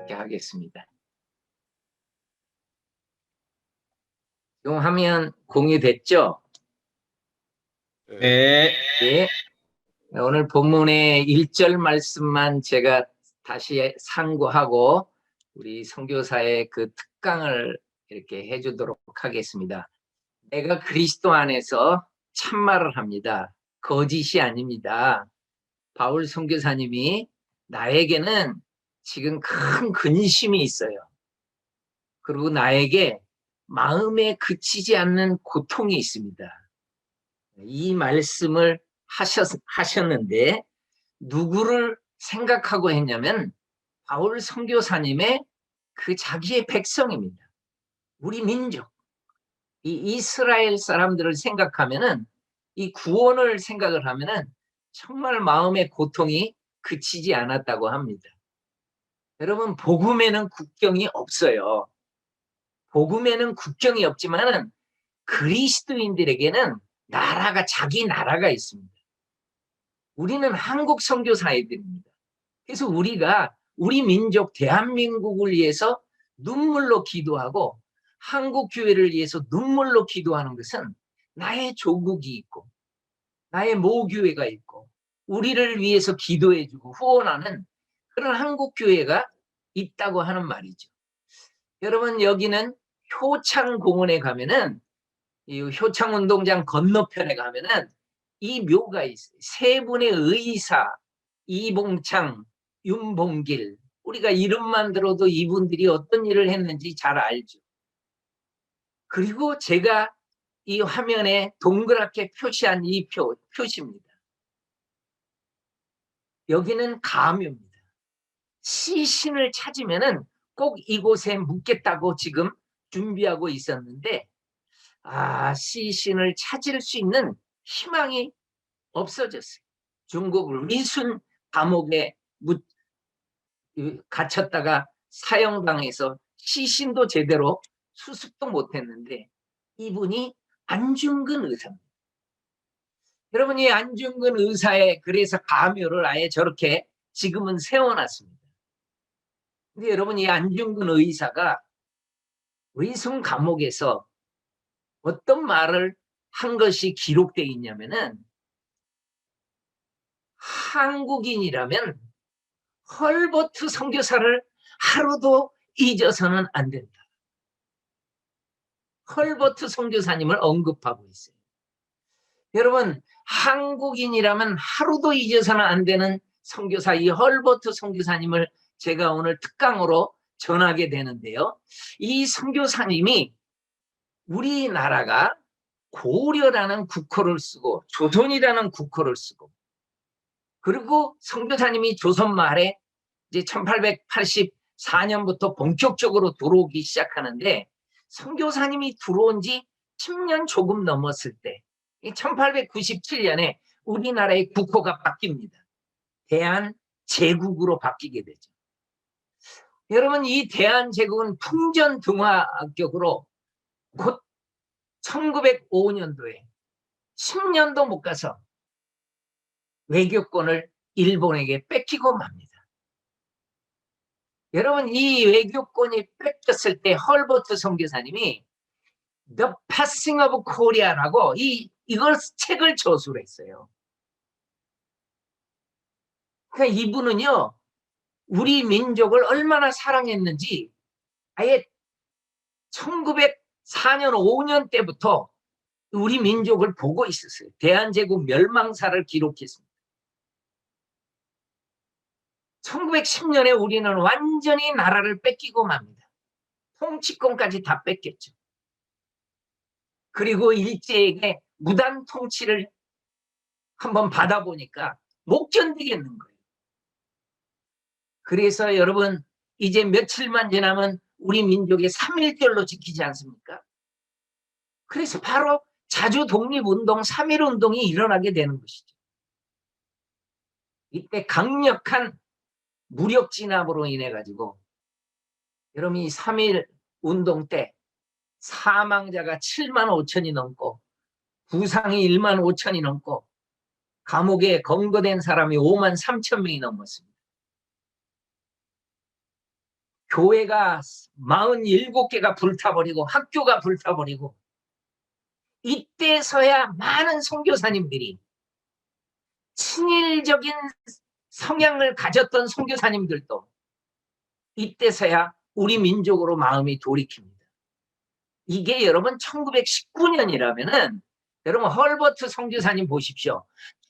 함께 하겠습니다. 지금 화면 공유됐죠? 네. 예. 오늘 본문의 1절 말씀만 제가 다시 상고하고 우리 선교사의 그 특강을 이렇게 해주도록 하겠습니다. 내가 그리스도 안에서 참말을 합니다. 거짓이 아닙니다. 바울 선교사님이 나에게는 지금 큰 근심이 있어요. 그리고 나에게 마음에 그치지 않는 고통이 있습니다. 이 말씀을 하셨는데 누구를 생각하고 했냐면 바울 선교사님의 그 자기의 백성입니다. 우리 민족, 이 이스라엘 사람들을 생각하면은 이 구원을 생각을 하면은 정말 마음의 고통이 그치지 않았다고 합니다. 여러분, 복음에는 국경이 없어요. 복음에는 국경이 없지만은 그리스도인들에게는 나라가, 자기 나라가 있습니다. 우리는 한국 선교사회들입니다. 그래서 우리가 우리 민족 대한민국을 위해서 눈물로 기도하고 한국 교회를 위해서 눈물로 기도하는 것은 나의 조국이 있고 나의 모교회가 있고 우리를 위해서 기도해주고 후원하는 그런 한국 교회가 있다고 하는 말이죠. 여러분, 여기는 효창공원에 가면은 이 효창운동장 건너편에 가면은 이 묘가 있어요. 세 분의 의사, 이봉창, 윤봉길. 우리가 이름만 들어도 이분들이 어떤 일을 했는지 잘 알죠. 그리고 제가 이 화면에 동그랗게 표시한 이 표시입니다. 여기는 가묘입니다. 시신을 찾으면은 꼭 이곳에 묻겠다고 지금 준비하고 있었는데 시신을 찾을 수 있는 희망이 없어졌어요. 중국 리순 감옥에 갇혔다가 사형당해서 시신도 제대로 수습도 못했는데 이분이 안중근 의사입니다. 여러분, 이 안중근 의사의 그래서 가묘를 아예 저렇게 지금은 세워놨습니다. 근데 여러분, 이 안중근 의사가 리순 감옥에서 어떤 말을 한 것이 기록되어 있냐면은 한국인이라면 헐버트 선교사를 하루도 잊어서는 안 된다. 헐버트 선교사님을 언급하고 있어요. 여러분, 한국인이라면 하루도 잊어서는 안 되는 선교사, 이 헐버트 선교사님을 제가 오늘 특강으로 전하게 되는데요. 이 선교사님이 우리나라가 고려라는 국호를 쓰고 조선이라는 국호를 쓰고 그리고 선교사님이 조선 말에 이제 1884년부터 본격적으로 들어오기 시작하는데 선교사님이 들어온 지 10년 조금 넘었을 때 1897년에 우리나라의 국호가 바뀝니다. 대한제국으로 바뀌게 되죠. 여러분, 이 대한제국은 풍전등화격으로 곧 1905년도에 10년도 못 가서 외교권을 일본에게 뺏기고 맙니다. 여러분, 이 외교권이 뺏겼을 때 헐버트 선교사님이 The Passing of Korea라고 이걸 책을 저술을 했어요. 그러니까 이분은요, 우리 민족을 얼마나 사랑했는지 아예 1904년 5년 때부터 우리 민족을 보고 있었어요. 대한제국 멸망사를 기록했습니다. 1910년에 우리는 완전히 나라를 뺏기고 맙니다. 통치권까지 다 뺏겼죠. 그리고 일제에게 무단 통치를 한번 받아보니까 못 견디겠는 거예요. 그래서 여러분, 이제 며칠만 지나면 우리 민족의 3.1절로 지키지 않습니까? 그래서 바로 자주 독립운동 3.1운동이 일어나게 되는 것이죠. 이때 강력한 무력 진압으로 인해 가지고 여러분, 이 3.1운동 때 사망자가 7만 5천이 넘고 부상이 1만 5천이 넘고 감옥에 검거된 사람이 5만 3천 명이 넘었습니다. 교회가 47개가 불타버리고 학교가 불타버리고 이때서야 많은 선교사님들이 친일적인 성향을 가졌던 선교사님들도 이때서야 우리 민족으로 마음이 돌이킵니다. 이게 여러분 1919년이라면은 여러분 헐버트 선교사님 보십시오.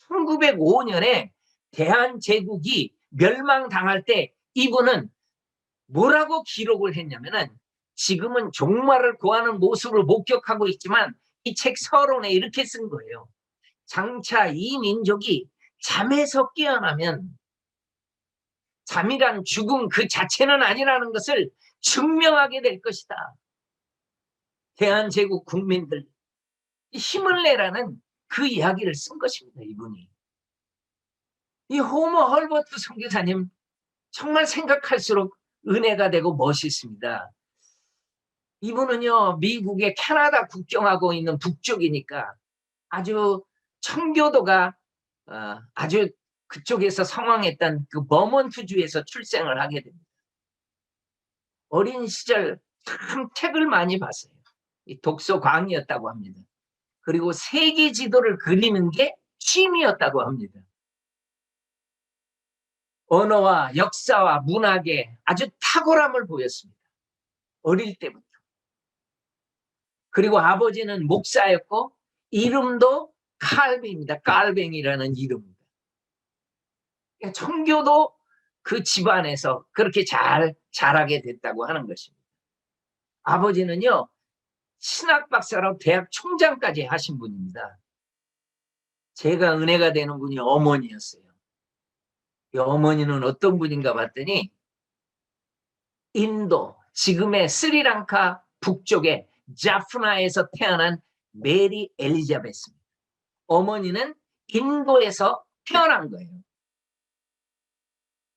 1905년에 대한제국이 멸망당할 때 이분은 뭐라고 기록을 했냐면은 지금은 종말을 구하는 모습을 목격하고 있지만 이 책 서론에 이렇게 쓴 거예요. 장차 이 민족이 잠에서 깨어나면 잠이란 죽음 그 자체는 아니라는 것을 증명하게 될 것이다. 대한제국 국민들 힘을 내라는 그 이야기를 쓴 것입니다. 이분이. 이 호머 헐버트 선교사님 정말 생각할수록 은혜가 되고 멋있습니다. 이분은요 미국의 캐나다 국경하고 있는 북쪽이니까 아주 청교도가 아주 그쪽에서 성황했던 그 버몬트주에서 출생을 하게 됩니다. 어린 시절 참 책을 많이 봤어요. 독서광이었다고 합니다. 그리고 세계 지도를 그리는 게 취미였다고 합니다. 언어와 역사와 문학에 아주 탁월함을 보였습니다. 어릴 때부터. 그리고 아버지는 목사였고 이름도 칼뱅입니다. 칼뱅이라는 이름입니다. 청교도 그 집안에서 그렇게 잘 자라게 됐다고 하는 것입니다. 아버지는요 신학 박사로 대학 총장까지 하신 분입니다. 제가 은혜가 되는 분이 어머니였어요. 이 어머니는 어떤 분인가 봤더니 인도 지금의 스리랑카 북쪽의 자프나에서 태어난 메리 엘리자베스입니다. 어머니는 인도에서 태어난 거예요.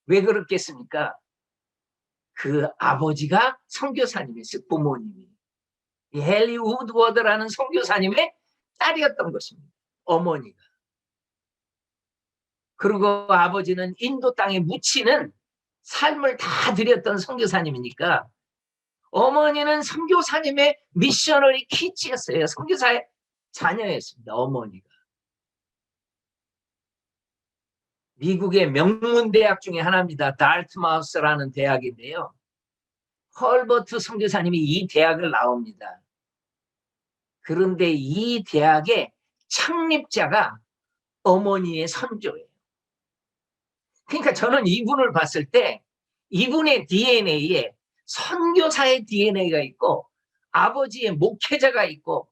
왜 그렇겠습니까? 그 아버지가 선교사님이었어요. 부모님이. 헨리 우드워드라는 선교사님의 딸이었던 것입니다. 어머니가. 그리고 아버지는 인도 땅에 묻히는 삶을 다 드렸던 선교사님이니까 어머니는 선교사님의 미셔너리 키즈였어요. 선교사의 자녀였습니다. 어머니가. 미국의 명문대학 중에 하나입니다. 달트마우스라는 대학인데요. 헐버트 선교사님이 이 대학을 나옵니다. 그런데 이 대학의 창립자가 어머니의 선조예요. 그러니까 저는 이분을 봤을 때 이분의 DNA에 선교사의 DNA가 있고 아버지의 목회자가 있고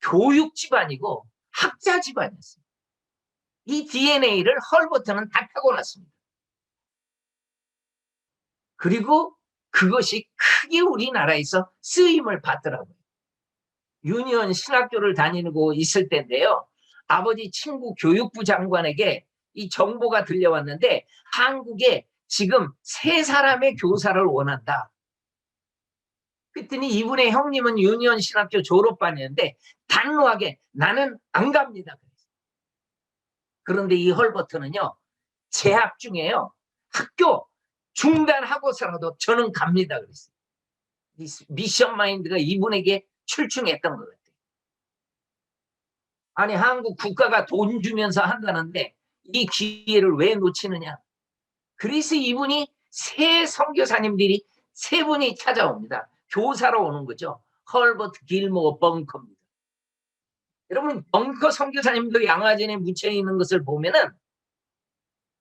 교육 집안이고 학자 집안이었어요. 이 DNA를 헐버트는 다 타고났습니다. 그리고 그것이 크게 우리나라에서 쓰임을 받더라고요. 유니온 신학교를 다니고 있을 때인데요. 아버지 친구 교육부 장관에게 이 정보가 들려왔는데 한국에 지금 3사람의 교사를 원한다. 그랬더니 이분의 형님은 유니온 신학교 졸업반이었는데 단호하게 나는 안 갑니다. 그런데 이 헐버트는요. 재학 중에요. 학교 중단하고서라도 저는 갑니다. 그랬어요. 미션 마인드가 이분에게 출중했던 것 같아요. 아니 한국 국가가 돈 주면서 한다는데 이 기회를 왜 놓치느냐. 그래서 이분이 새 선교사님들이 3분이 찾아옵니다. 교사로 오는 거죠. 헐버트 길모 벙커입니다. 여러분 벙커 선교사님들 양화진에 묻혀 있는 것을 보면은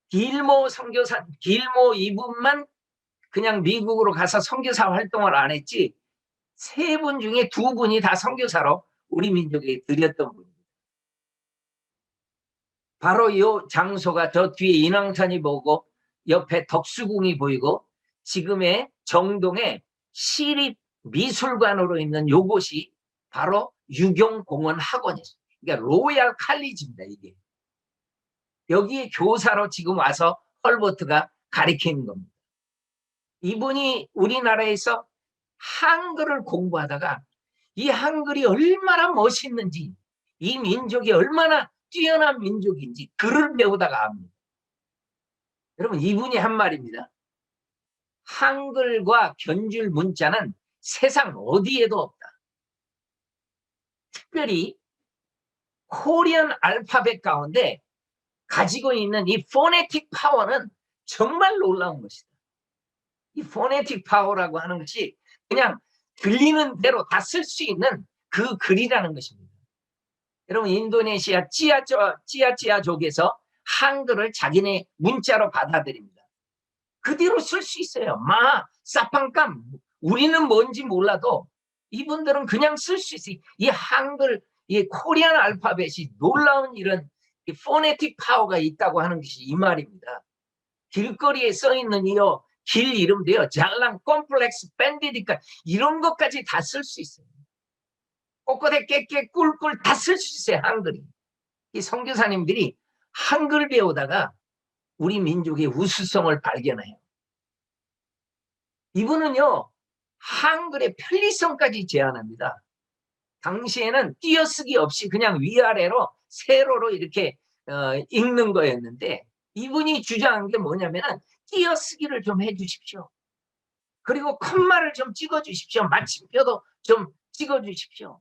길모 선교사 길모 이분만 그냥 미국으로 가서 선교사 활동을 안 했지 3분 중에 2분이 다 선교사로 우리 민족에 드렸던 분입니다. 바로 이 장소가 저 뒤에 인왕산이 보고 옆에 덕수궁이 보이고 지금의 정동에 시립미술관으로 있는 요곳이 바로 유경공원 학원이죠. 그러니까 로얄 칼리지입니다. 이게. 여기에 교사로 지금 와서 헐버트가 가르치는 겁니다. 이분이 우리나라에서 한글을 공부하다가 이 한글이 얼마나 멋있는지 이 민족이 얼마나 뛰어난 민족인지 글을 배우다가 압니다. 여러분 이분이 한 말입니다. 한글과 견줄 문자는 세상 어디에도 없다. 특별히 코리안 알파벳 가운데 가지고 있는 이 포네틱 파워는 정말 놀라운 것이다. 이 포네틱 파워라고 하는 것이 그냥 들리는 대로 다 쓸 수 있는 그 글이라는 것입니다. 여러분, 인도네시아 찌아찌아족에서 한글을 자기네 문자로 받아들입니다. 그대로 쓸 수 있어요. 사팡감, 우리는 뭔지 몰라도 이분들은 그냥 쓸 수 있어요. 이 한글, 이 코리안 알파벳이 놀라운 이런 포네틱 파워가 있다고 하는 것이 이 말입니다. 길거리에 써 있는 길 이름도요, 잘랑, 콤플렉스, 밴디니까 이런 것까지 다 쓸 수 있어요. 꼬꼬대, 깨깨, 꿀꿀 다 쓸 수 있어요, 한글이. 이 선교사님들이 한글 배우다가 우리 민족의 우수성을 발견해요. 이분은요, 한글의 편리성까지 제안합니다. 당시에는 띄어쓰기 없이 그냥 위아래로 세로로 이렇게 읽는 거였는데, 이분이 주장한 게 뭐냐면은 띄어쓰기를 좀 해주십시오. 그리고 컴마를 좀 찍어주십시오. 마침표도 좀 찍어주십시오.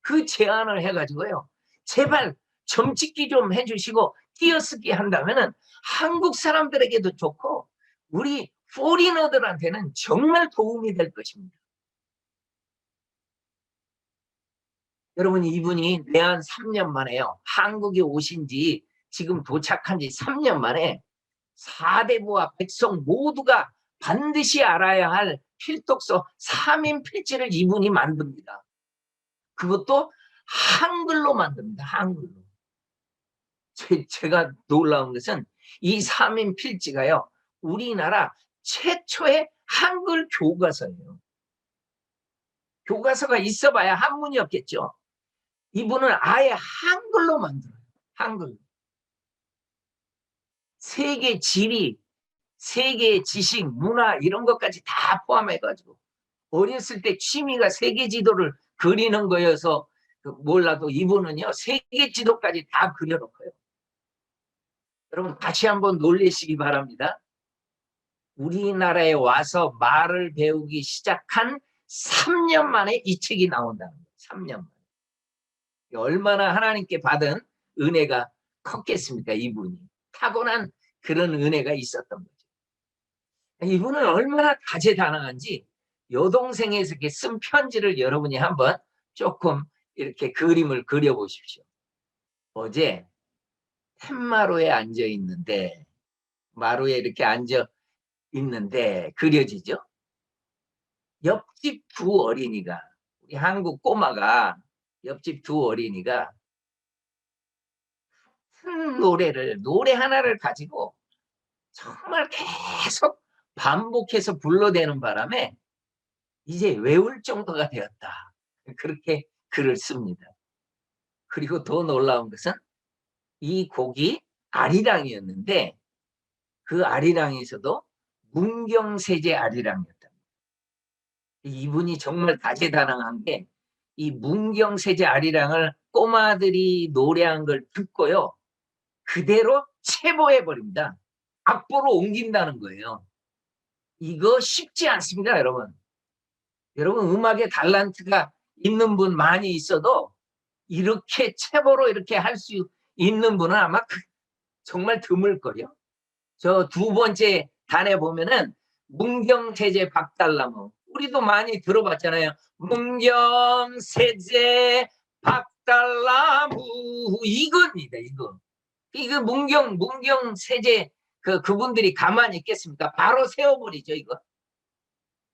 그 제안을 해가지고요, 제발 점찍기 좀 해주시고 띄어쓰기 한다면은 한국 사람들에게도 좋고 우리 포리너들한테는 정말 도움이 될 것입니다. 여러분, 이분이 내한 3년 만에요, 한국에 오신 지 지금 도착한 지 3년 만에 사대부와 백성 모두가 반드시 알아야 할 필독서 3인 필지를 이분이 만듭니다. 그것도 한글로 만듭니다. 한글로. 제가 놀라운 것은 이 3인 필지가요, 우리나라 최초의 한글 교과서예요. 교과서가 있어봐야 한문이었겠죠. 이분은 아예 한글로 만들어요. 한글. 세계 지리, 세계 지식, 문화 이런 것까지 다 포함해가지고 어렸을 때 취미가 세계 지도를 그리는 거여서 몰라도 이분은요, 세계 지도까지 다 그려놓고요. 여러분, 다시 한번 놀라시기 바랍니다. 우리나라에 와서 말을 배우기 시작한 3년 만에 이 책이 나온다는 거예요. 3년 만에. 얼마나 하나님께 받은 은혜가 컸겠습니까? 이분이. 타고난 그런 은혜가 있었던 거죠. 이분은 얼마나 다재다능한지 여동생에서 이렇게 쓴 편지를 여러분이 한번 조금 이렇게 그림을 그려보십시오. 어제 툇마루에 앉아 있는데, 마루에 이렇게 앉아 있는데 그려지죠? 옆집 두 어린이가, 우리 한국 꼬마가 옆집 두 어린이가 큰 노래 하나를 가지고 정말 계속 반복해서 불러대는 바람에 이제 외울 정도가 되었다. 그렇게 글을 씁니다. 그리고 더 놀라운 것은 이 곡이 아리랑이었는데 그 아리랑에서도 문경세제 아리랑이었다. 이분이 정말 다재다능한 게 이 문경세제 아리랑을 꼬마들이 노래한 걸 듣고요, 그대로 체보해 버립니다. 악보로 옮긴다는 거예요. 이거 쉽지 않습니다, 여러분. 여러분, 음악에 달란트가 있는 분 많이 있어도 이렇게 체보로 이렇게 할 수 있는 분은 아마 정말 드물걸요. 저 두 번째 단에 보면은 문경세제 박달나무, 우리도 많이 들어봤잖아요. 문경세제 박달나무, 이겁니다. 이거 문경세제 그분들이 가만히 있겠습니까? 바로 세워버리죠. 이거.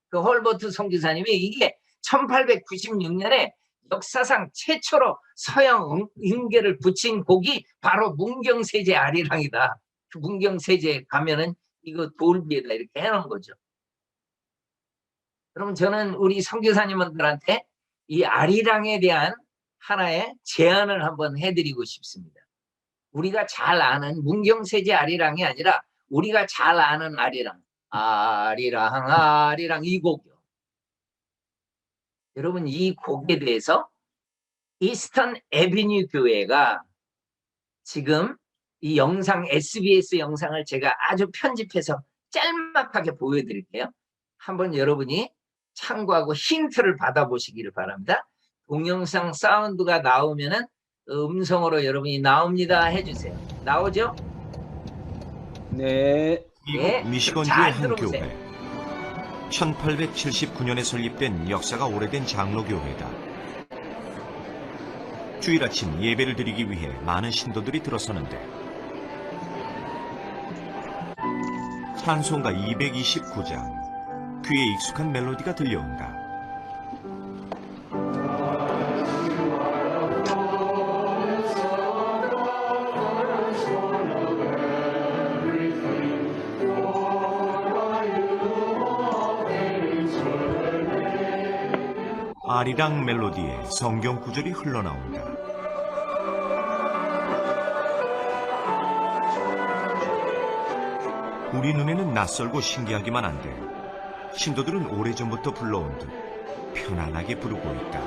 그 헐버트 선교사님이 이게 1896년에 역사상 최초로 서양 음계를 붙인 곡이 바로 문경세제 아리랑이다. 그 문경세제 가면은 이거 돌비에다 이렇게 해놓은 거죠. 그럼 저는 우리 선교사님들한테 이 아리랑에 대한 하나의 제안을 한번 해드리고 싶습니다. 우리가 잘 아는 문경세제 아리랑이 아니라 우리가 잘 아는 아리랑, 아리랑 이 곡이요. 여러분, 이 곡에 대해서 이스턴 에비뉴 교회가 지금 이 영상, SBS 영상을 제가 아주 편집해서 짤막하게 보여드릴게요. 한번 여러분이 참고하고 힌트를 받아보시기를 바랍니다. 동영상 사운드가 나오면은 음성으로 여러분이 나옵니다 해주세요. 나오죠? 네. 예, 미국 미시건주의 잘 한 들어보세요. 교회. 1879년에 설립된 역사가 오래된 장로교회다. 주일 아침 예배를 드리기 위해 많은 신도들이 들어서는데 찬송가 229장, 귀에 익숙한 멜로디가 들려온다. 아리랑 멜로디에 성경 구절이 흘러나온다. 우리 눈에는 낯설고 신기하기만 한데 신도들은 오래전부터 불러온 듯 편안하게 부르고 있다.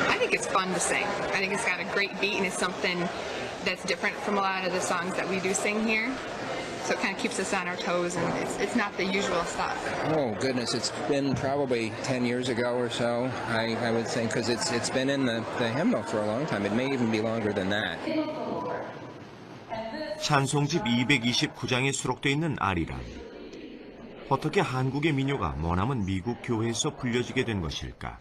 I think it's fun to sing. I think it's got a great beat and it's something that's different from a lot of the songs that we do sing here. So it kind of keeps us on our toes and it's not the usual stuff. Oh goodness, it's been probably 10 years ago or so, I would think, because it's been in the hymnal for a long time. It may even be longer than that. 찬송집 229장에 수록되어 있는 아리랑. 어떻게 한국의 민요가 머나먼 미국 교회에서 불려지게 된 것일까?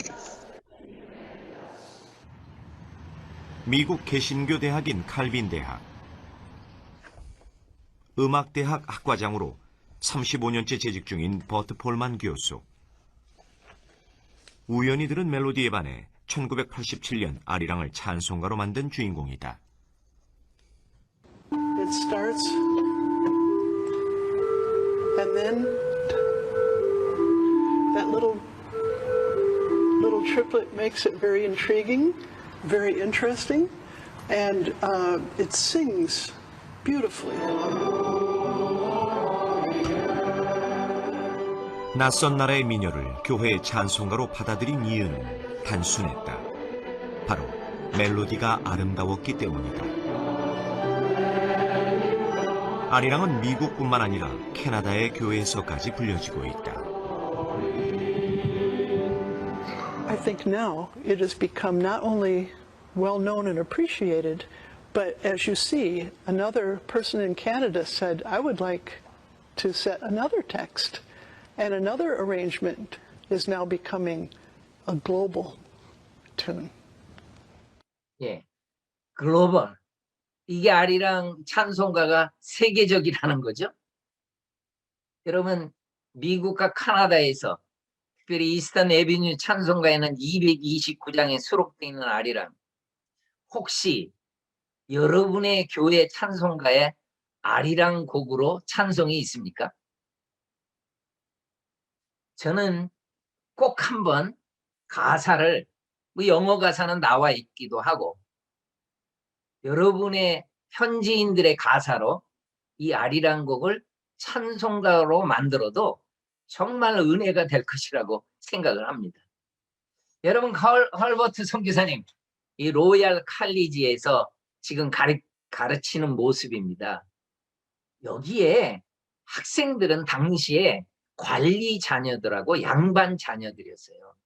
미국 개신교 대학인 칼빈 대학. 음악대학 학과장으로 35년째 재직 중인 버트 폴만 교수. 우연히 들은 멜로디에 반해 1987년 아리랑을 찬송가로 만든 주인공이다. It starts, and then that little triplet makes it very intriguing, very interesting, and it sings beautifully. 낯선 나라의 민요를 교회의 찬송가로 받아들인 이유는 단순했다. 바로 멜로디가 아름다웠기 때문이다. 아리랑은 미국뿐만 아니라 캐나다의 교회에서까지 불려지고 있다. I think now it has become not only well known and appreciated, but as you see, another person in Canada said, I would like to set another text, and another arrangement is now becoming a global tune. 예, 글로벌. 이게 아리랑 찬송가가 세계적이라는 거죠. 여러분, 미국과 카나다에서 특별히 이스턴 애비뉴 찬송가에는 229장에 수록되어 있는 아리랑. 혹시 여러분의 교회 찬송가에 아리랑 곡으로 찬송이 있습니까? 저는 꼭 한번 가사를, 뭐 영어 가사는 나와 있기도 하고, 여러분의 현지인들의 가사로 이 아리랑 곡을 찬송가로 만들어도 정말 은혜가 될 것이라고 생각을 합니다. 여러분, 헐버트 선교사님, 이 로얄 칼리지에서 지금 가르치는 모습입니다. 여기에 학생들은 당시에 관리 자녀들하고 양반 자녀들이었어요.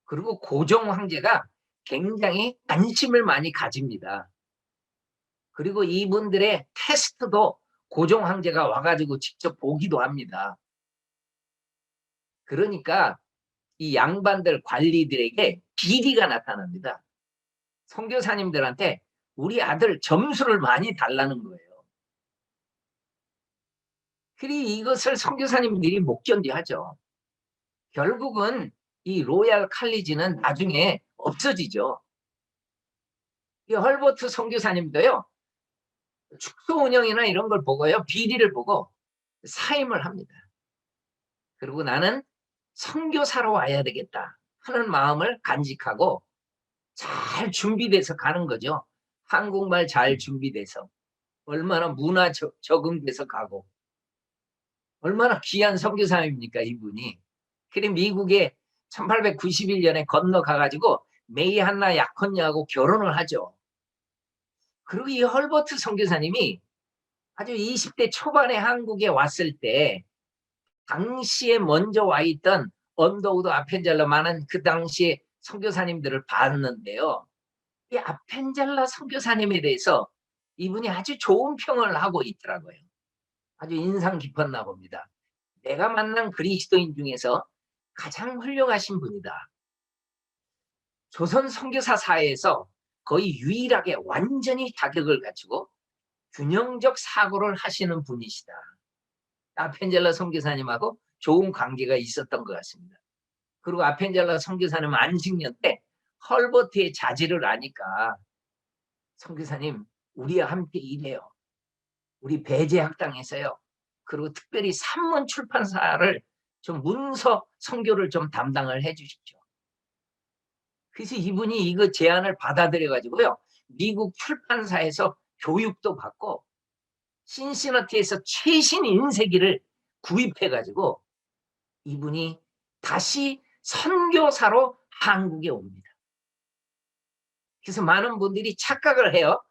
그리고 고종 황제가 굉장히 관심을 많이 가집니다. 그리고 이분들의 테스트도 고종 황제가 와가지고 직접 보기도 합니다. 그러니까 이 양반들 관리들에게 비리가 나타납니다. 선교사님들한테 우리 아들 점수를 많이 달라는 거예요. 그리고 이것을 선교사님들이 못 견디하죠. 결국은 이 로얄 칼리지는 나중에 없어지죠. 이 헐버트 선교사님도요, 축소 운영이나 이런 걸 보고요, 비리를 보고 사임을 합니다. 그리고 나는 선교사로 와야 되겠다 하는 마음을 간직하고 잘 준비돼서 가는 거죠. 한국말 잘 준비돼서, 얼마나 문화 적응돼서 가고, 얼마나 귀한 선교사입니까 이분이. 그리고 미국에 1891년에 건너가가지고 메이 한나 약혼녀하고 결혼을 하죠. 그리고 이 헐버트 선교사님이 아주 20대 초반에 한국에 왔을 때 당시에 먼저 와 있던 언더우드 아펜젤러만은 그 당시에 선교사님들을 봤는데요. 이 아펜젤러 선교사님에 대해서 이분이 아주 좋은 평을 하고 있더라고요. 아주 인상 깊었나 봅니다. 내가 만난 그리스도인 중에서 가장 훌륭하신 분이다. 조선 선교사 사회에서 거의 유일하게 완전히 자격을 갖추고 균형적 사고를 하시는 분이시다. 아펜젤러 선교사님하고 좋은 관계가 있었던 것 같습니다. 그리고 아펜젤러 선교사님 안식년 때 헐버트의 자질을 아니까 선교사님 우리와 함께 일해요. 우리 배제학당에서요. 그리고 특별히 산문 출판사를 좀 문서 선교를 좀 담당을 해 주십시오. 그래서 이분이 이거 제안을 받아들여 가지고요. 미국 출판사에서 교육도 받고 신시너티에서 최신 인쇄기를 구입해 가지고 이분이 다시 선교사로 한국에 옵니다. 그래서 많은 분들이 착각을 해요.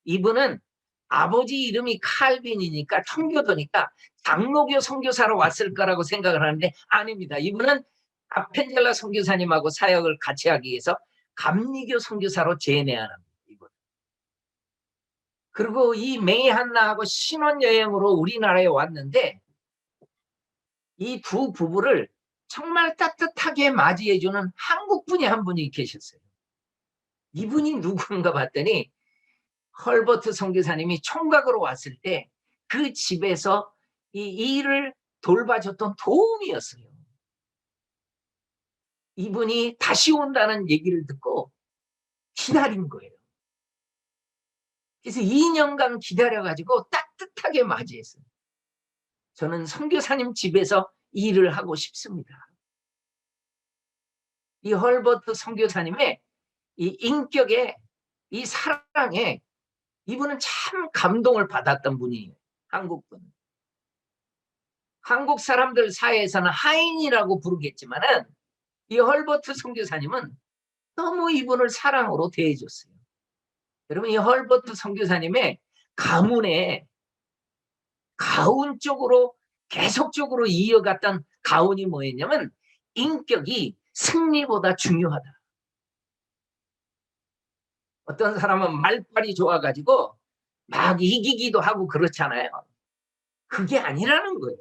이분은 아버지 이름이 칼빈이니까 청교도니까 장로교 선교사로 왔을 거라고 생각을 하는데 아닙니다. 이분은 아펜젤러 선교사님하고 사역을 같이 하기 위해서 감리교 선교사로 재내한합니다. 이분. 그리고 이 메이 한나하고 신혼여행으로 우리나라에 왔는데 이 두 부부를 정말 따뜻하게 맞이해주는 한국분이 한 분이 계셨어요. 이분이 누군가 봤더니 헐버트 선교사님이 총각으로 왔을 때 그 집에서 이 일을 돌봐줬던 도움이었어요. 이분이 다시 온다는 얘기를 듣고 기다린 거예요. 그래서 2년간 기다려가지고 따뜻하게 맞이했어요. 저는 선교사님 집에서 일을 하고 싶습니다. 이 헐버트 선교사님의 이 인격에, 이 사랑에 이분은 참 감동을 받았던 분이에요. 한국분. 한국 사람들 사이에서는 하인이라고 부르겠지만은 이 헐버트 선교사님은 너무 이분을 사랑으로 대해줬어요. 여러분 이 헐버트 선교사님의 가문에 가훈 쪽으로 계속적으로 이어갔던 가훈이 뭐였냐면 인격이 승리보다 중요하다. 어떤 사람은 말빨이 좋아가지고 막 이기기도 하고 그렇잖아요. 그게 아니라는 거예요.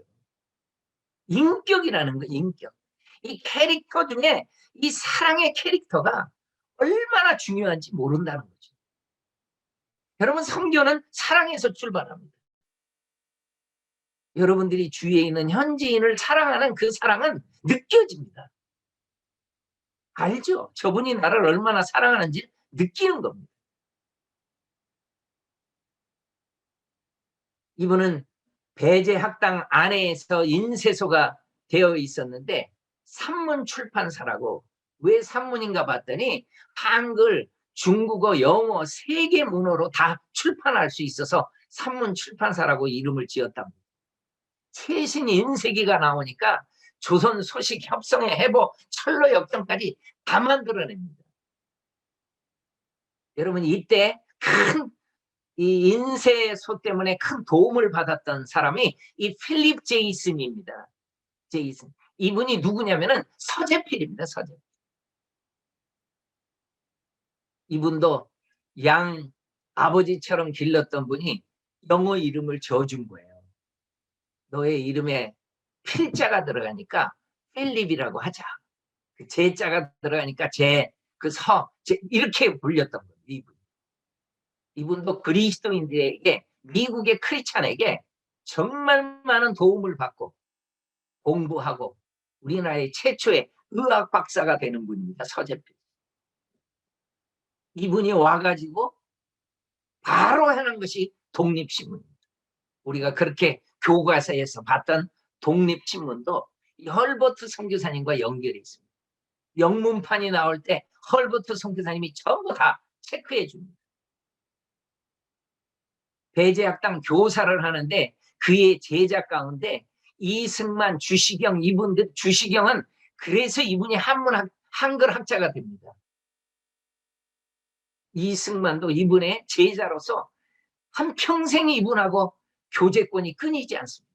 인격이라는 거예요. 인격. 이 캐릭터 중에 이 사랑의 캐릭터가 얼마나 중요한지 모른다는 거죠. 여러분 선교는 사랑에서 출발합니다. 여러분들이 주위에 있는 현지인을 사랑하는 그 사랑은 느껴집니다. 알죠? 저분이 나를 얼마나 사랑하는지 느끼는 겁니다. 이분은 배제학당 안에서 인쇄소가 되어 있었는데 산문 출판사라고. 왜 산문인가 봤더니 한글, 중국어, 영어 세 개 문어로 다 출판할 수 있어서 산문 출판사라고 이름을 지었답니다. 최신 인쇄기가 나오니까 조선 소식 협성의 해보 철로 역정까지 다 만들어냅니다. 여러분 이때 큰 이 인쇄소 때문에 큰 도움을 받았던 사람이 이 필립 제이슨입니다. 제이슨. 이분이 누구냐면은 서재필입니다. 서재필. 이분도 양 아버지처럼 길렀던 분이 영어 이름을 지어준 거예요. 너의 이름에 필자가 들어가니까 필립이라고 하자. 그 제자가 들어가니까 이렇게 불렸던 거예요. 이분도 그리스도인들에게 미국의 크리스찬에게 정말 많은 도움을 받고 공부하고 우리나라의 최초의 의학 박사가 되는 분입니다. 서재필. 이분이 와가지고 바로 하는 것이 독립신문입니다. 우리가 그렇게 교과서에서 봤던 독립신문도 이 헐버트 선교사님과 연결이 있습니다. 영문판이 나올 때 헐버트 선교사님이 전부 다 체크해 줍니다. 배제학당 교사를 하는데 그의 제자 가운데 이승만, 주시경 이분들, 주시경은 그래서 이분이 한글 학자가 됩니다. 이승만도 이분의 제자로서 한평생 이분하고 교제권이 끊이지 않습니다.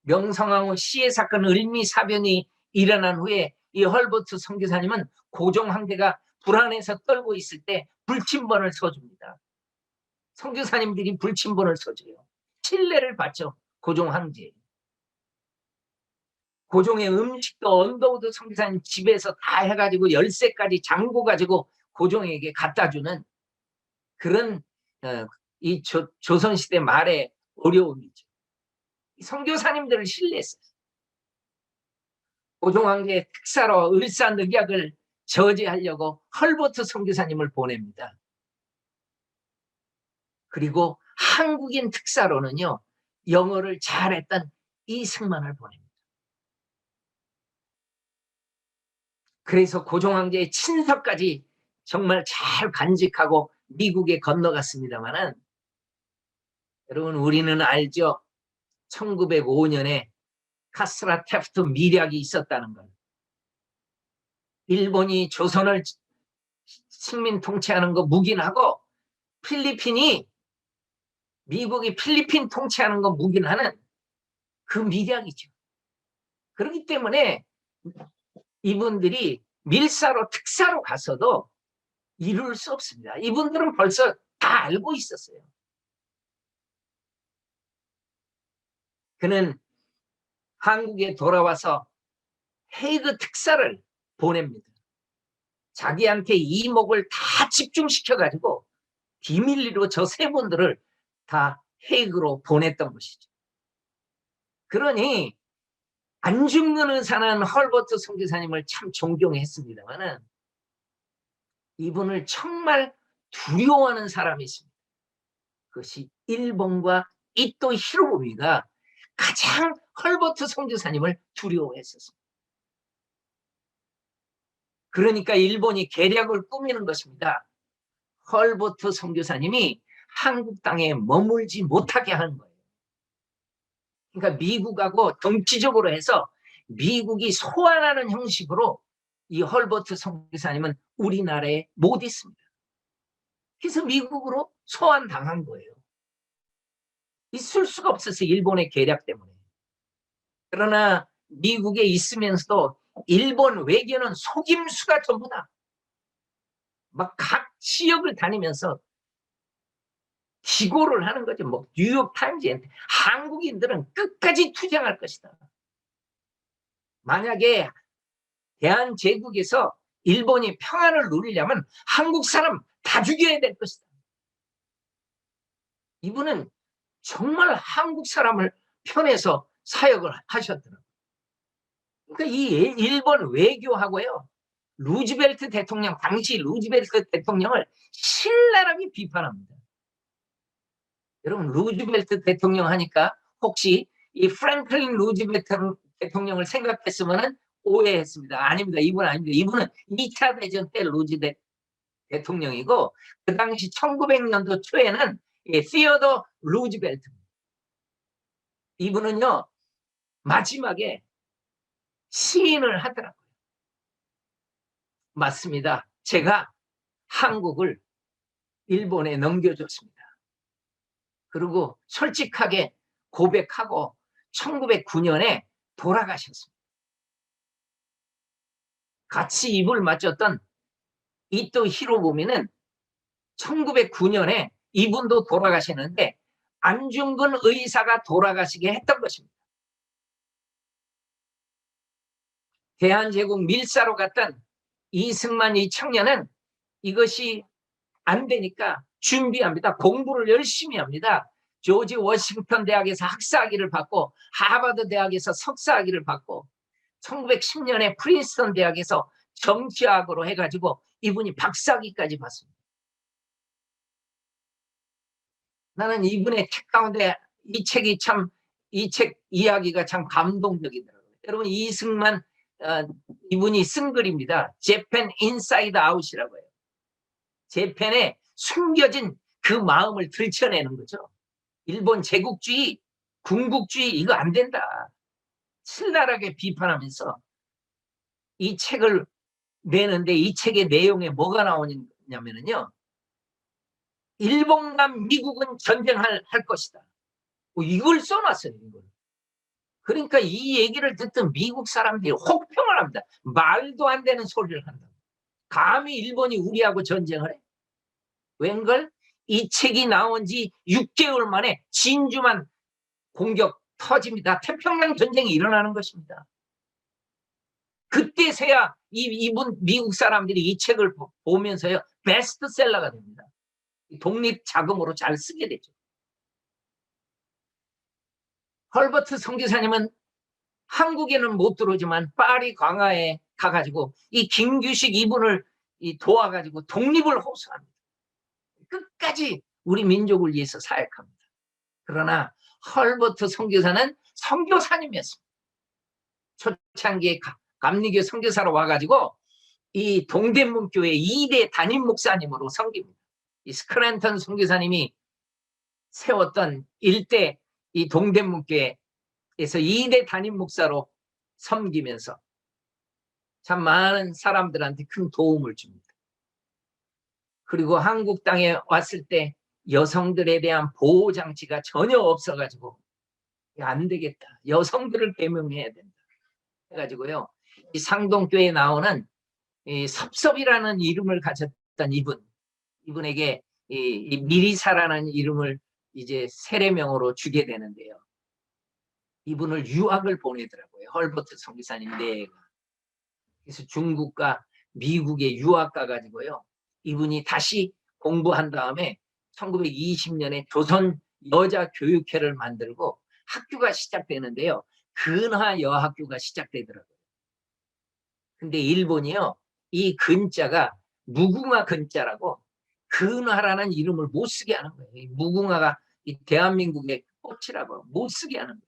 명성황후 시해 사건 을미사변이 일어난 후에 이 헐버트 선교사님은 고종 황제가 불안해서 떨고 있을 때 불침번을 서줍니다. 선교사님들이 불침번을 서줘요. 친례를 받죠. 고종 황제. 고종의 음식도 언더우드 선교사님 집에서 다 해가지고 열쇠까지 잠고 가지고 고종에게 갖다 주는 그런 이 조선시대 말의 어려움이죠. 선교사님들을 신뢰했어요. 고종 황제의 특사로 을사늑약을 저지하려고 헐버트 선교사님을 보냅니다. 그리고 한국인 특사로는요, 영어를 잘했던 이승만을 보냅니다. 그래서 고종 황제의 친서까지 정말 잘 간직하고 미국에 건너갔습니다만은, 여러분 우리는 알죠? 1905년에 카스라 테프트 밀약이 있었다는 걸. 일본이 조선을 식민 통치하는 거 묵인하고 필리핀이 미국이 필리핀 통치하는 거 묵인하는 그 밀약이죠. 그렇기 때문에 이분들이 밀사로 특사로 가서도 이룰 수 없습니다. 이분들은 벌써 다 알고 있었어요. 그는 한국에 돌아와서 헤이그 특사를 보냅니다. 자기한테 이목을 다 집중시켜가지고 비밀리로 저 세 분들을 다 헤이그로 보냈던 것이죠. 그러니 안 죽는 의사는 헐버트 선교사님을 참 존경했습니다만은 이분을 정말 두려워하는 사람이 있습니다. 그것이 일본과 이토 히로부미가 가장 헐버트 선교사님을 두려워했었습니다. 그러니까 일본이 계략을 꾸미는 것입니다. 헐버트 선교사님이 한국 땅에 머물지 못하게 하는 거예요. 그러니까 미국하고 정치적으로 해서 미국이 소환하는 형식으로 이 헐버트 선교사님은 우리나라에 못 있습니다. 그래서 미국으로 소환당한 거예요. 있을 수가 없었어요. 일본의 계략 때문에. 그러나 미국에 있으면서도 일본 외교는 속임수가 전부다. 막 각 지역을 다니면서 기고를 하는 거죠. 뭐 뉴욕타임즈에 한국인들은 끝까지 투쟁할 것이다. 만약에 대한제국에서 일본이 평안을 누리려면 한국 사람 다 죽여야 될 것이다. 이분은 정말 한국 사람을 편에서 사역을 하셨더라고요. 그러니까 이 일본 외교하고요, 루즈벨트 대통령, 당시 루즈벨트 대통령을 신랄하게 비판합니다. 여러분 루즈벨트 대통령 하니까 혹시 이 프랭클린 루즈벨트 대통령을 생각했으면 오해했습니다. 아닙니다. 이분 아닙니다. 이분은 2차 대전 때 루즈벨트 대통령이고 그 당시 1900년도 초에는 시어더 루즈벨트. 이분은요 마지막에 시인을 하더라고요. 맞습니다. 제가 한국을 일본에 넘겨줬습니다. 그리고 솔직하게 고백하고 1909년에 돌아가셨습니다. 같이 입을 맞췄던 이토 히로부미는 1909년에 이분도 돌아가시는데 안중근 의사가 돌아가시게 했던 것입니다. 대한제국 밀사로 갔던 이승만 이 청년은 이것이 안 되니까 준비합니다. 공부를 열심히 합니다. 조지 워싱턴 대학에서 학사학위를 받고 하버드 대학에서 석사학위를 받고 1910년에 프린스턴 대학에서 정치학으로 해가지고 이분이 박사학위까지 받습니다. 나는 이분의 책 가운데 이 책이 참, 이 책 이야기가 참 감동적이더라고요. 여러분 이승만 이분이 쓴 글입니다. 재팬 인사이드 아웃이라고 해요. 재팬에 숨겨진 그 마음을 들춰내는 거죠. 일본 제국주의, 군국주의 이거 안 된다. 신랄하게 비판하면서 이 책을 내는데 이 책의 내용에 뭐가 나오냐면요. 일본과 미국은 전쟁할 것이다. 이걸 써놨어요. 이걸. 그러니까 이 얘기를 듣던 미국 사람들이 혹평을 합니다. 말도 안 되는 소리를 한다. 감히 일본이 우리하고 전쟁을 해? 웬걸? 이 책이 나온 지 6개월 만에 진주만 공격 터집니다. 태평양 전쟁이 일어나는 것입니다. 그때서야 이분 미국 사람들이 이 책을 보면서요 베스트셀러가 됩니다. 독립 자금으로 잘 쓰게 되죠. 헐버트 선교사님은 한국에는 못 들어오지만 파리 광화에 가가지고 이 김규식 이분을 도와가지고 독립을 호소합니다. 끝까지 우리 민족을 위해서 사역합니다. 그러나 헐버트 선교사는 선교사님이었습니다. 초창기에 감리교 선교사로 와가지고 이 동대문교회 2대 담임 목사님으로 섬깁니다. 이 스크랜턴 선교사님이 세웠던 일대 이 동대문교회에서 2대 담임 목사로 섬기면서 참 많은 사람들한테 큰 도움을 줍니다. 그리고 한국 땅에 왔을 때 여성들에 대한 보호 장치가 전혀 없어가지고 안 되겠다. 여성들을 계명해야 된다. 해가지고요. 이 상동교회에 나오는 이 섭섭이라는 이름을 가졌던 이분에게 이 미리사라는 이름을 이제 세례명으로 주게 되는데요. 이분을 유학을 보내더라고요. 헐버트 선교사님 내가. 그래서 중국과 미국에 유학 가가지고요. 이분이 다시 공부한 다음에 1920년에 조선 여자교육회를 만들고 학교가 시작되는데요. 근화여학교가 시작되더라고요. 근데 일본이요. 이 근자가 무궁화 근자라고 근화라는 이름을 못 쓰게 하는 거예요. 이 무궁화가 이 대한민국의 꽃이라고 못 쓰게 하는 거예요.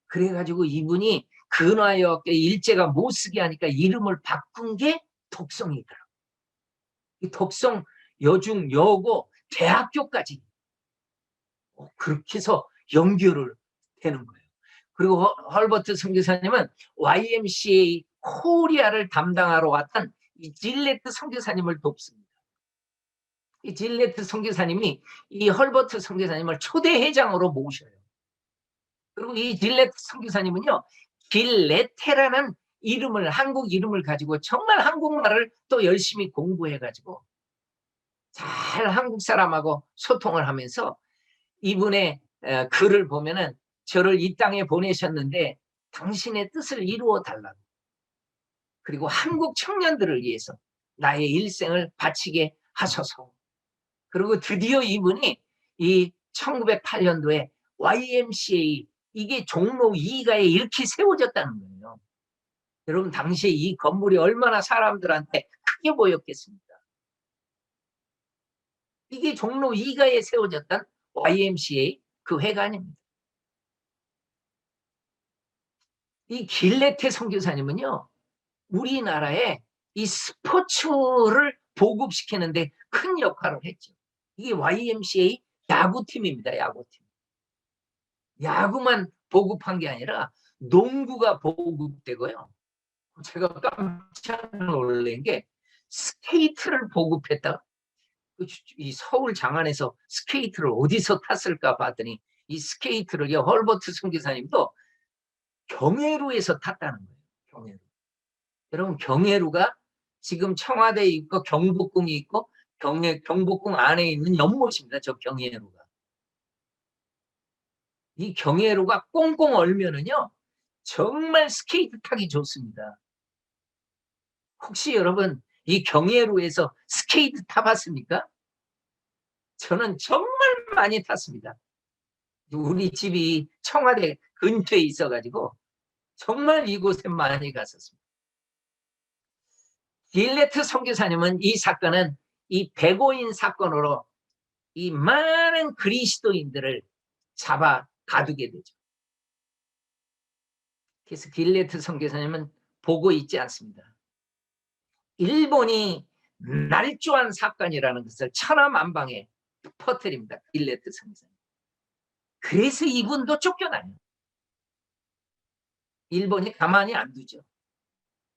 그래가지고 이분이 근화여학교 일제가 못 쓰게 하니까 이름을 바꾼 게 독성이더라고요. 이 독성 여중 여고 대학교까지 그렇게 해서 연결을 되는 거예요. 그리고 헐버트 선교사님은 YMCA 코리아를 담당하러 왔던 이 질레트 선교사님을 돕습니다. 이 질레트 선교사님이 이 헐버트 선교사님을 초대 회장으로 모셔요. 그리고 이 질레트 선교사님은요, 길레테라는 이름을 한국 이름을 가지고 정말 한국말을 또 열심히 공부해가지고 잘 한국 사람하고 소통을 하면서 이분의 글을 보면은 저를 이 땅에 보내셨는데 당신의 뜻을 이루어 달라고. 그리고 한국 청년들을 위해서 나의 일생을 바치게 하소서. 그리고 드디어 이분이 이 1908년도에 YMCA 이게 종로 2가에 이렇게 세워졌다는 거예요. 여러분 당시에 이 건물이 얼마나 사람들한테 크게 보였겠습니까? 이게 종로 2가에 세워졌던 YMCA 그 회관입니다. 이 길레테 선교사님은요. 우리나라에 이 스포츠를 보급시키는데 큰 역할을 했죠. 이게 YMCA 야구팀입니다. 야구팀. 야구만 보급한 게 아니라 농구가 보급되고요. 제가 깜짝 놀란 게 스케이트를 보급했다. 이 서울 장안에서 스케이트를 어디서 탔을까 봤더니 이 스케이트를요. 헐버트 선교사님도 경회루에서 탔다는 거예요. 경회루. 여러분 경회루가 지금 청와대에 있고 경복궁이 있고 경복궁 안에 있는 연못입니다. 저 경회루가. 이 경회루가 꽁꽁 얼면은요. 정말 스케이트 타기 좋습니다. 혹시 여러분 이 경회루에서 스케이트 타봤습니까? 저는 정말 많이 탔습니다. 우리 집이 청와대 근처에 있어가지고 정말 이곳에 많이 갔었습니다. 길레트 선교사님은 이 사건은 이 백오인 사건으로 이 많은 그리스도인들을 잡아 가두게 되죠. 그래서 길레트 선교사님은 보고 있지 않습니다. 일본이 날조한 사건이라는 것을 천하만방에 퍼뜨립니다. 길레트 선교사님. 그래서 이분도 쫓겨나요. 일본이 가만히 안 두죠.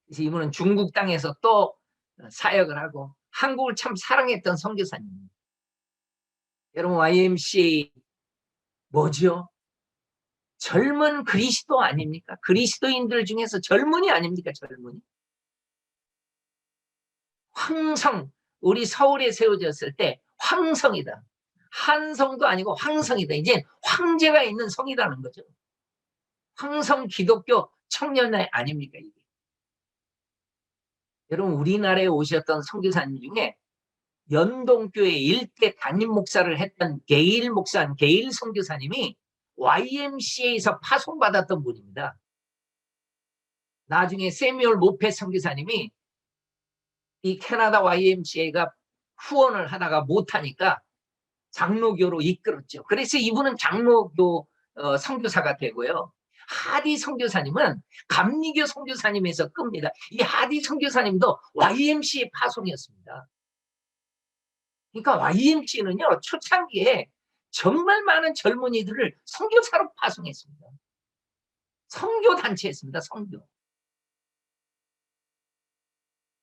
그래서 이분은 중국 땅에서 또 사역을 하고 한국을 참 사랑했던 선교사님입니다. 여러분 YMCA 뭐죠? 젊은 그리스도 아닙니까? 그리스도인들 중에서 젊은이 아닙니까? 젊은이. 황성, 우리 서울에 세워졌을 때 황성이다. 한성도 아니고 황성이다. 이제 황제가 있는 성이라는 거죠. 황성 기독교 청년회 아닙니까 이게. 여러분 우리나라에 오셨던 선교사님 중에 연동교회 일대 담임 목사를 했던 게일 목사, 게일 선교사님이 YMCA에서 파송받았던 분입니다. 나중에 세뮤얼 모페 선교사님이 이 캐나다 YMCA가 후원을 하다가 못하니까 장로교로 이끌었죠. 그래서 이분은 장로교 선교사가 되고요. 하디 선교사님은 감리교 선교사님에서 끕니다. 이 하디 선교사님도 YMCA 파송이었습니다. 그러니까 YMCA는요 초창기에 정말 많은 젊은이들을 선교사로 파송했습니다. 선교단체였습니다. 선교.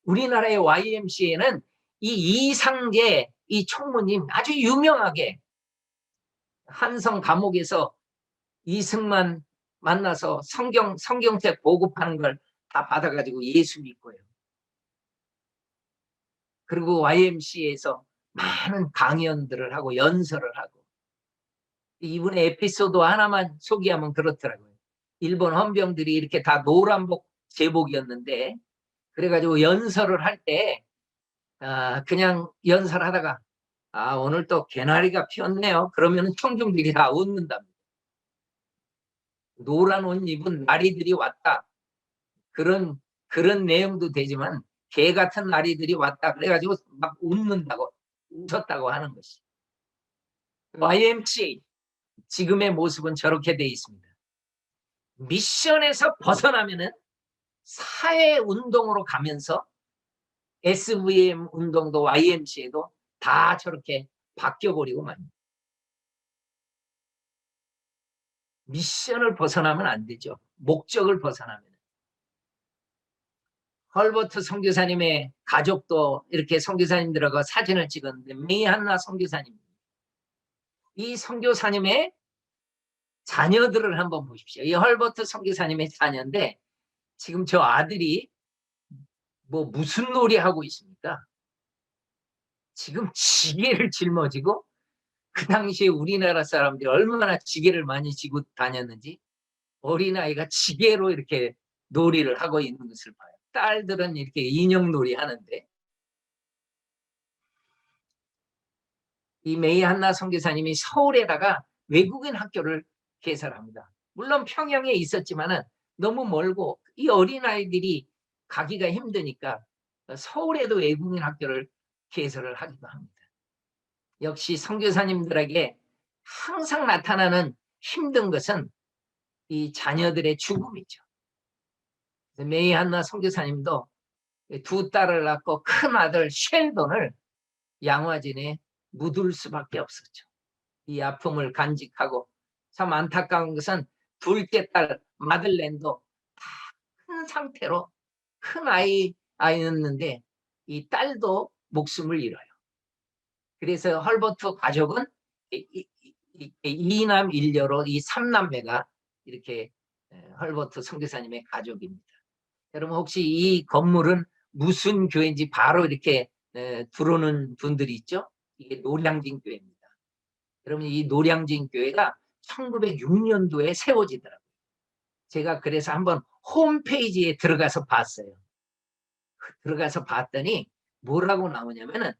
우리나라의 YMCA는 이 이상계 이 총무님 아주 유명하게 한성 감옥에서 이승만 만나서 성경책 보급하는 걸 다 받아가지고 예수 믿고요. 그리고 YMCA에서 많은 강연들을 하고 연설을 하고 이분의 에피소드 하나만 소개하면 그렇더라고요. 일본 헌병들이 이렇게 다 노란복 제복이었는데 그래가지고 연설을 할 때 그냥 연설하다가 오늘 또 개나리가 피었네요. 그러면 청중들이 다 웃는답니다. 노란 옷 입은 나리들이 왔다. 그런 내용도 되지만 개 같은 나리들이 왔다. 그래가지고 막 웃었다고 하는 것이. YMCA 지금의 모습은 저렇게 돼 있습니다. 미션에서 벗어나면은 사회 운동으로 가면서 SVM 운동도 YMCA도 다 저렇게 바뀌어버리고 맙니다. 미션을 벗어나면 안 되죠. 목적을 벗어나면. 헐버트 선교사님의 가족도 이렇게 선교사님들하고 사진을 찍었는데 메이 한나 선교사님. 이 선교사님의 자녀들을 한번 보십시오. 이 헐버트 선교사님의 자녀인데 지금 저 아들이 무슨 놀이 하고 있습니까? 지금 지게를 짊어지고 그 당시에 우리나라 사람들이 얼마나 지게를 많이 지고 다녔는지 어린아이가 지게로 이렇게 놀이를 하고 있는 것을 봐요. 딸들은 이렇게 인형놀이 하는데 이 메이 한나 선교사님이 서울에다가 외국인 학교를 개설합니다. 물론 평양에 있었지만은 너무 멀고 이 어린아이들이 가기가 힘드니까 서울에도 외국인 학교를 개설을 하기도 합니다. 역시 선교사님들에게 항상 나타나는 힘든 것은 이 자녀들의 죽음이죠. 메이 한나 선교사님도 두 딸을 낳고 큰 아들 쉘돈을 양화진에 묻을 수밖에 없었죠. 이 아픔을 간직하고 참 안타까운 것은 둘째 딸 마들렌도 다 큰 상태로 큰 아이였는데 이 딸도 목숨을 잃어요. 그래서 헐버트 가족은 이남 일녀로 이 3남매가 이렇게 헐버트 선교사님의 가족입니다. 여러분 혹시 이 건물은 무슨 교회인지 바로 이렇게 들어오는 분들이 있죠? 이게 노량진 교회입니다. 여러분 이 노량진 교회가 1906년도에 세워지더라고요. 제가 그래서 한번 홈페이지에 들어가서 봤어요. 들어가서 봤더니 뭐라고 나오냐면은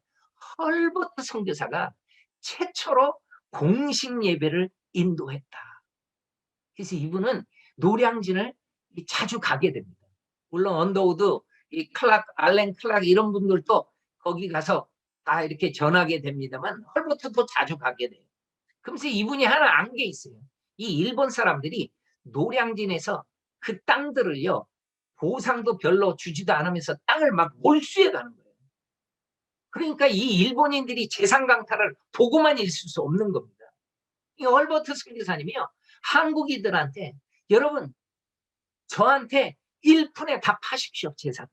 헐버트 선교사가 최초로 공식 예배를 인도했다. 그래서 이분은 노량진을 자주 가게 됩니다. 물론 언더우드, 이 알렌 클락 이런 분들도 거기 가서 다 이렇게 전하게 됩니다만 헐버트도 자주 가게 돼요. 그러면서 이분이 하나 안 게 있어요. 이 일본 사람들이 노량진에서 그 땅들을요 보상도 별로 주지도 않으면서 땅을 막 몰수해 가는 거예요. 그러니까 이 일본인들이 재산 강탈을 보고만 있을 수 없는 겁니다. 이 헐버트 선교사님이요 한국인들한테 여러분 저한테 1푼에 다 파십시오 재산.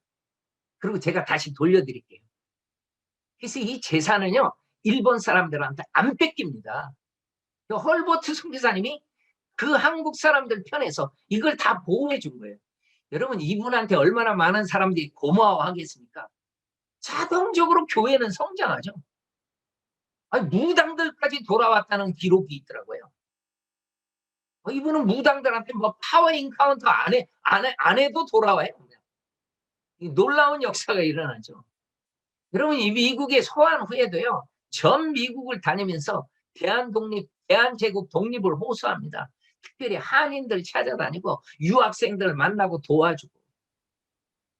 그리고 제가 다시 돌려드릴게요. 그래서 이 재산은요 일본 사람들한테 안 뺏깁니다. 헐버트 선교사님이 그 한국 사람들 편에서 이걸 다 보호해 준 거예요. 여러분, 이분한테 얼마나 많은 사람들이 고마워하겠습니까? 자동적으로 교회는 성장하죠. 아니, 무당들까지 돌아왔다는 기록이 있더라고요. 이분은 무당들한테 뭐 파워 인카운터 안 해도 돌아와요. 놀라운 역사가 일어나죠. 여러분, 이 미국에 소환 후에도요, 전 미국을 다니면서 대한제국 독립을 호소합니다. 특별히 한인들 찾아다니고 유학생들 만나고 도와주고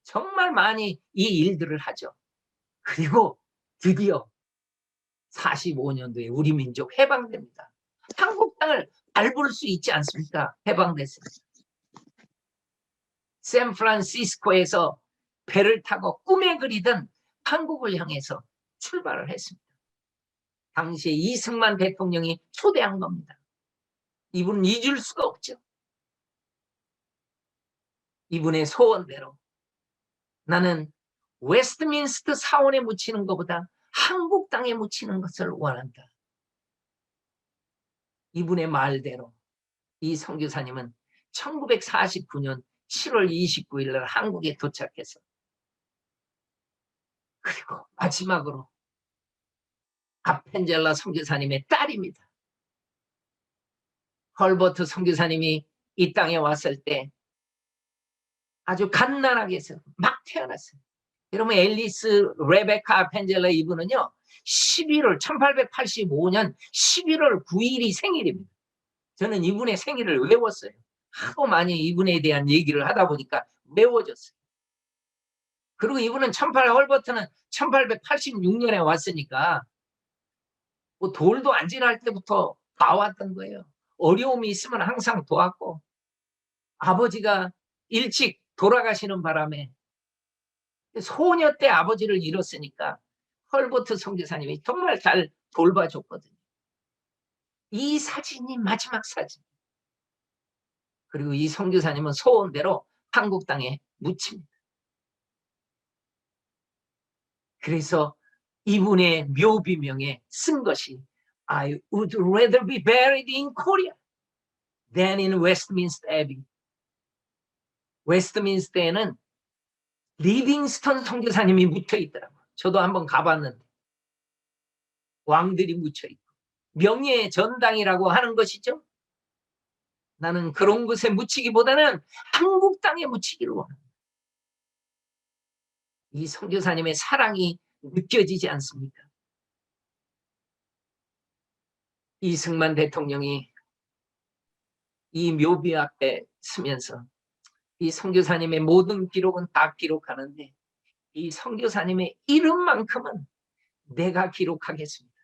정말 많이 이 일들을 하죠. 그리고 드디어 45년도에 우리 민족 해방됩니다. 한국 땅을 밟을 수 있지 않습니까? 해방됐습니다. 샌프란시스코에서 배를 타고 꿈에 그리던 한국을 향해서 출발을 했습니다. 당시에 이승만 대통령이 초대한 겁니다. 이분은 잊을 수가 없죠. 이분의 소원대로 나는 웨스트민스터 사원에 묻히는 것보다 한국 땅에 묻히는 것을 원한다. 이분의 말대로 이 선교사님은 1949년 7월 29일 날 한국에 도착해서, 그리고 마지막으로 아펜젤라 선교사님의 딸입니다. 헐버트 선교사님이 이 땅에 왔을 때 아주 갓난하게 해서 막 태어났어요. 여러분, 앨리스 레베카 아펜젤라 이분은요, 1885년 11월 9일이 생일입니다. 저는 이분의 생일을 외웠어요. 하도 많이 이분에 대한 얘기를 하다 보니까 외워졌어요. 그리고 이분은 헐버트는 1886년에 왔으니까 뭐 돌도 안 지날 때부터 봐왔던 거예요. 어려움이 있으면 항상 도왔고, 아버지가 일찍 돌아가시는 바람에 소녀 때 아버지를 잃었으니까 헐버트 선교사님이 정말 잘 돌봐줬거든요. 이 사진이 마지막 사진. 그리고 이 선교사님은 소원대로 한국 땅에 묻힙니다. 그래서 이분의 묘비명에 쓴 것이 I would rather be buried in Korea than in Westminster Abbey. 웨스트민스터에는 리빙스턴 선교사님이 묻혀 있더라고요. 저도 한번 가봤는데 왕들이 묻혀 있고 명예의 전당이라고 하는 것이죠. 나는 그런 곳에 묻히기보다는 한국 땅에 묻히기를 원합니다. 이 선교사님의 사랑이 느껴지지 않습니까? 이승만 대통령이 이 묘비 앞에 서면서 이 선교사님의 모든 기록은 다 기록하는데 이 선교사님의 이름만큼은 내가 기록하겠습니다.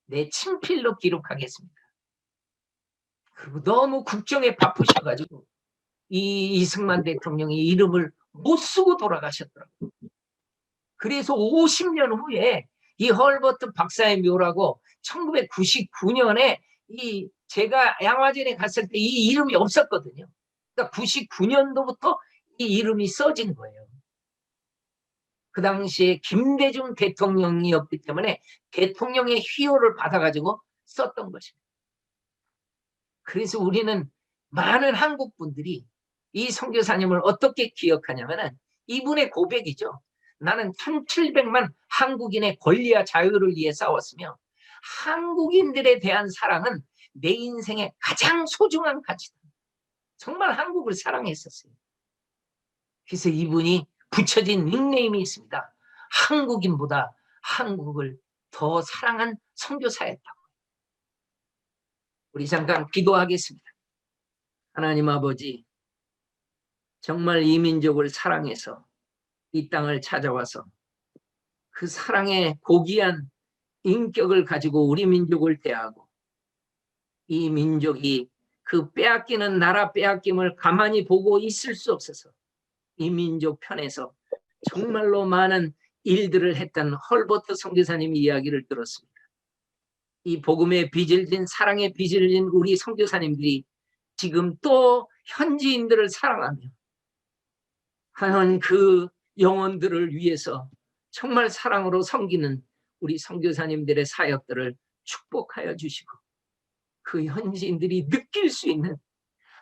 내 친필로 기록하겠습니다. 그리고 너무 국정에 바쁘셔가지고 이 이승만 대통령이 이름을 못 쓰고 돌아가셨더라고요. 그래서 50년 후에 이 헐버트 박사의 묘라고 1999년에 제가 양화전에 갔을 때 이 이름이 없었거든요. 그러니까 99년도부터 이 이름이 써진 거예요. 그 당시에 김대중 대통령이었기 때문에 대통령의 휘호를 받아가지고 썼던 것입니다. 그래서 우리는 많은 한국 분들이 이 선교사님을 어떻게 기억하냐면은 이분의 고백이죠. 나는 1700만 한국인의 권리와 자유를 위해 싸웠으며 한국인들에 대한 사랑은 내 인생의 가장 소중한 가치다. 정말 한국을 사랑했었어요. 그래서 이분이 붙여진 닉네임이 있습니다. 한국인보다 한국을 더 사랑한 선교사였다고. 우리 잠깐 기도하겠습니다. 하나님 아버지, 정말 이 민족을 사랑해서 이 땅을 찾아와서 그 사랑의 고귀한 인격을 가지고 우리 민족을 대하고 이 민족이 그 빼앗기는 나라 빼앗김을 가만히 보고 있을 수 없어서 이 민족 편에서 정말로 많은 일들을 했던 헐버트 선교사님 이야기를 들었습니다. 이 복음의 빚을 진 사랑의 빚을 진 우리 선교사님들이 지금 또 현지인들을 사랑하며 하는 그 영혼들을 위해서 정말 사랑으로 섬기는 우리 선교사님들의 사역들을 축복하여 주시고 그 현지인들이 느낄 수 있는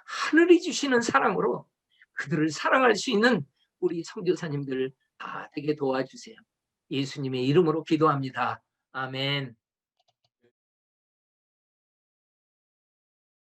하늘이 주시는 사랑으로 그들을 사랑할 수 있는 우리 선교사님들 다 되게 도와주세요. 예수님의 이름으로 기도합니다. 아멘.